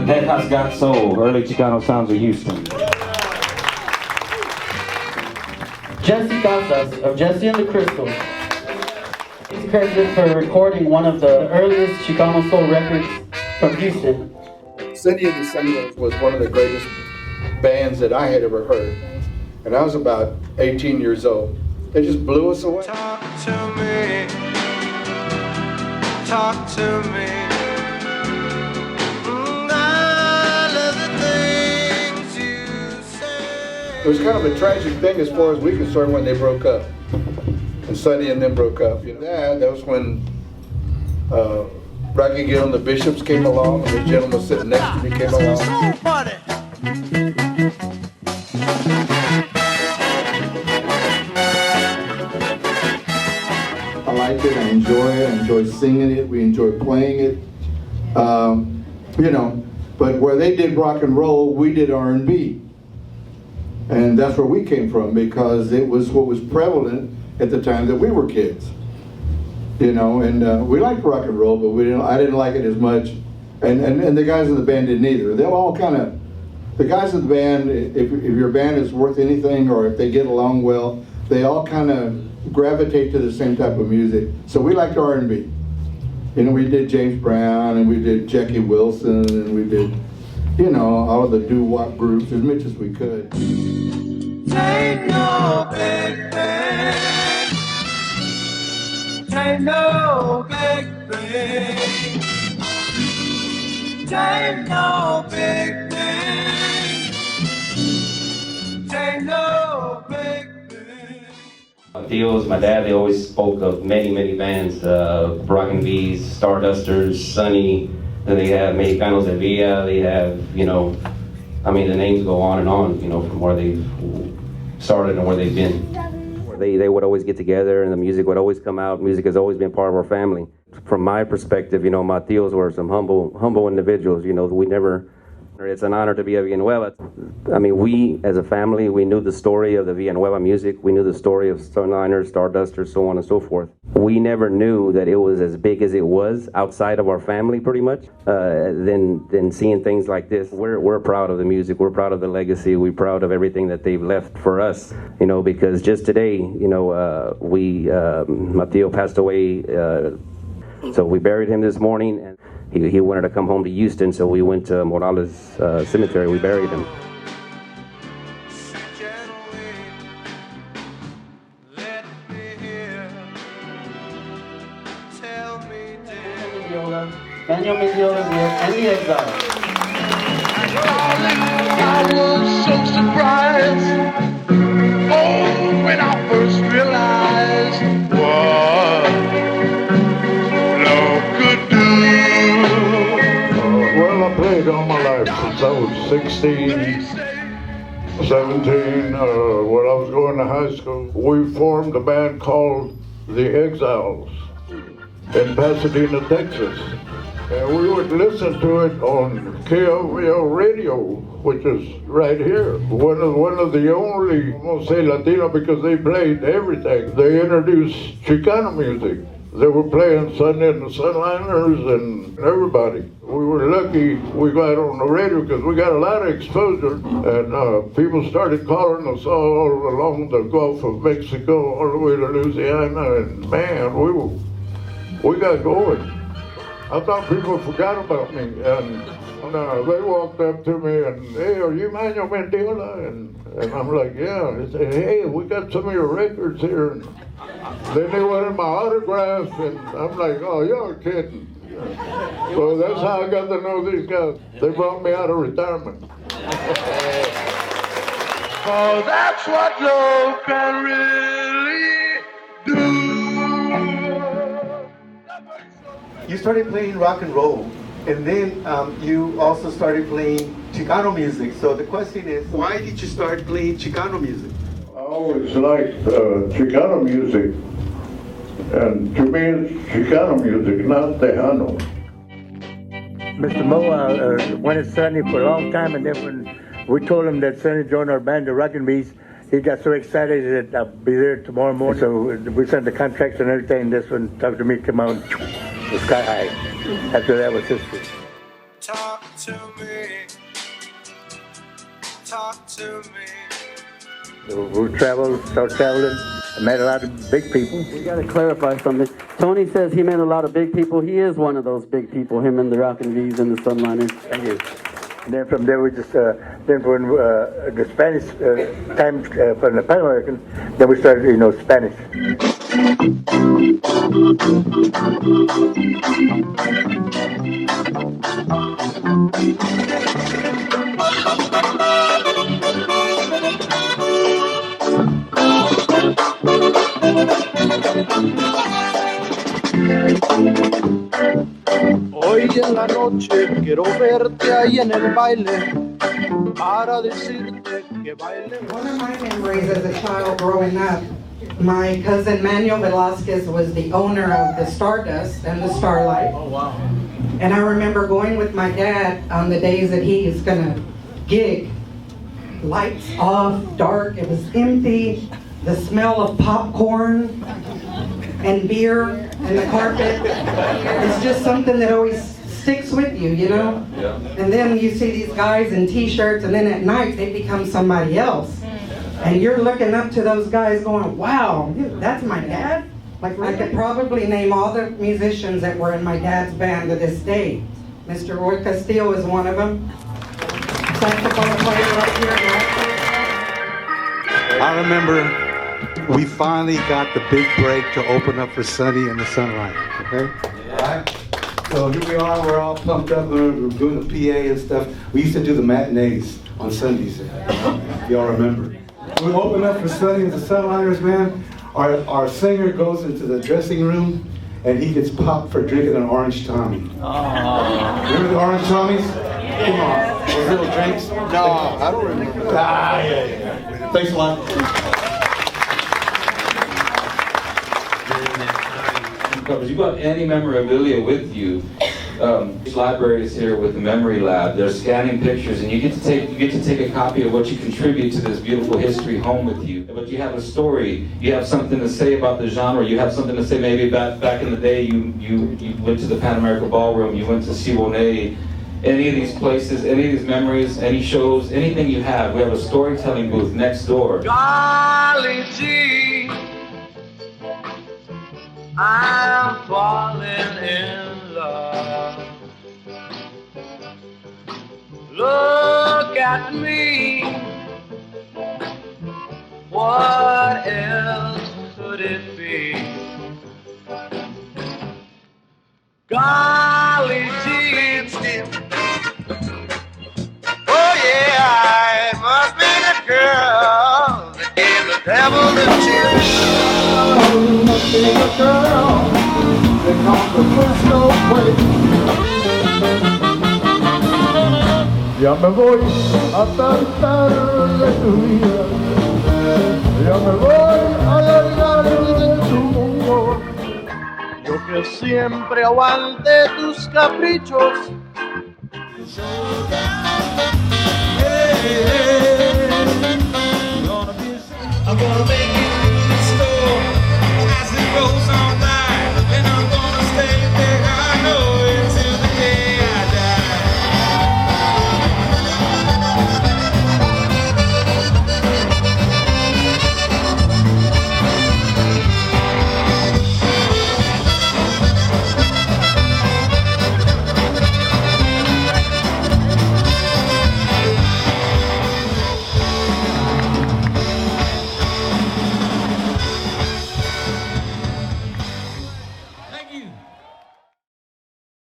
Tejas Got Soul, early Chicano sounds of Houston. Jesse Casas of Jesse and the Crystals. He's credited for recording one of the earliest Chicano soul records from Houston. Sunny and the Sunliners was one of the greatest bands that I had ever heard. And I was about 18 years old. They just blew us away. Talk to me. Talk to me. I love the things you say. It was kind of a tragic thing as far as we concerned when they broke up. And Sonny and them broke up. That was when Rocky Gill and the Bishops came along, and this gentleman sitting next to me came along. I like it, I enjoy singing it, we enjoy playing it. But where they did rock and roll, we did R&B. And that's where we came from, because it was what was prevalent at the time that we were kids. And we liked rock and roll, but I didn't like it as much. And the guys in the band didn't either. They'll all kind of, the guys in the band, if your band is worth anything, or if they get along well, they all kind of gravitate to the same type of music. So we liked R&B. We did James Brown, and we did Jackie Wilson, and we did, all of the doo-wop groups as much as we could. Ain't no big thing. Ain't no big thing. Ain't no big thing. Ain't no big thing. Theos, my dad, they always spoke of many, many bands, Rockin' Bees, Stardusters, Sunny, then they have Mexicanos de Villa, they have, the names go on, from where they've started and where they've been. They would always get together, and the music would always come out. Music has always been part of our family. From my perspective, my tios were some humble individuals. We never. It's an honor to be a Villanueva. We as a family, we knew the story of the Villanueva music. We knew the story of Sunliners, Stardusters, so on and so forth. We never knew that it was as big as it was outside of our family, pretty much. Then seeing things like this, we're proud of the music. We're proud of the legacy. We're proud of everything that they've left for us. Because just today, Mateo passed away. So we buried him this morning, and he wanted to come home to Houston, so we went to Morales Cemetery. We buried him. Daniel Mendiola and the Exiles. I was so surprised, when I first realized what love could do. Well, I played all my life since I was 16, 17, when I was going to high school. We formed a band called the Exiles in Pasadena, Texas. And we would listen to it on KLVL radio, which is right here. One of the only, I won't say Latino because they played everything. They introduced Chicano music. They were playing Sunny and the Sunliners and everybody. We were lucky we got on the radio because we got a lot of exposure, and people started calling us all along the Gulf of Mexico, all the way to Louisiana, and man, we got going. I thought people forgot about me, and they walked up to me and, hey, are you Manuel Mendiola? And I'm like, yeah. They said, hey, we got some of your records here. And then they wanted my autograph, and I'm like, oh, you're kidding. So that's how I got to know these guys. They brought me out of retirement. Oh, that's what love can really do. You started playing rock and roll, and then you also started playing Chicano music. So the question is, why did you start playing Chicano music? I always liked Chicano music, and to me it's Chicano music, not Tejano. Mr. Mo wanted Sonny for a long time, and then when we told him that Sonny joined our band, the Rockin' Bees, he got so excited that I'll be there tomorrow morning. So we sent the contracts and everything. This one talked to me, come out, the sky high. After that was history. Talk to me. Talk to me. We traveled, started traveling, met a lot of big people. We got to clarify something. Tony says he met a lot of big people. He is one of those big people, him and the Rockin' V's and the Sunliners. Thank you. And then from there we just, then when the Spanish time from the Pan American, then we started, Spanish. Hoy en la noche quiero verte ahí en el baile para decirte que baile. One of my memories as a child growing up, my cousin Manuel Velasquez was the owner of the Stardust and the Starlight. Oh, wow. And I remember going with my dad on the days that he is gonna gig. Lights off, dark, it was empty, the smell of popcorn and beer and the carpet. It's just something that always sticks with you, you know? Yeah. And then you see these guys in t-shirts, and then at night they become somebody else. And you're looking up to those guys going, wow, that's my dad? Like, I could probably name all the musicians that were in my dad's band to this day. Mr. Roy Castillo is one of them. Saxophone player up here. I remember we finally got the big break to open up for Sonny and the Sunlight, okay? All right? So here we are, we're all pumped up, we're doing the PA and stuff. We used to do the matinees on Sundays, if y'all remember. We open up for Sonny and the Sunliners, man. Our singer goes into the dressing room and he gets popped for drinking an orange Tommy. Remember the orange Tommies? Come on, those little drinks? No, I don't remember. Yeah. Thanks a lot. Covers. You got any memorabilia with you? Libraries here with the memory lab. They're scanning pictures, and you get to take a copy of what you contribute to this beautiful history home with you. But you have a story. You have something to say about the genre. You have something to say maybe back in the day. You went to the Pan American Ballroom. You went to Siboney. Any of these places, any of these memories, any shows, anything you have. We have a storytelling booth next door. Golly gee, I'm falling in love. Look at me. What else could it be? Golly gee. Oh yeah, I must be the girl that gave the devil the chills. Must be the girl that conquered Frisco Way. Ya me voy a cantar de tu vida. Ya me voy a largar de tu mundo. Yo que siempre aguante tus caprichos. Hey, hey, hey.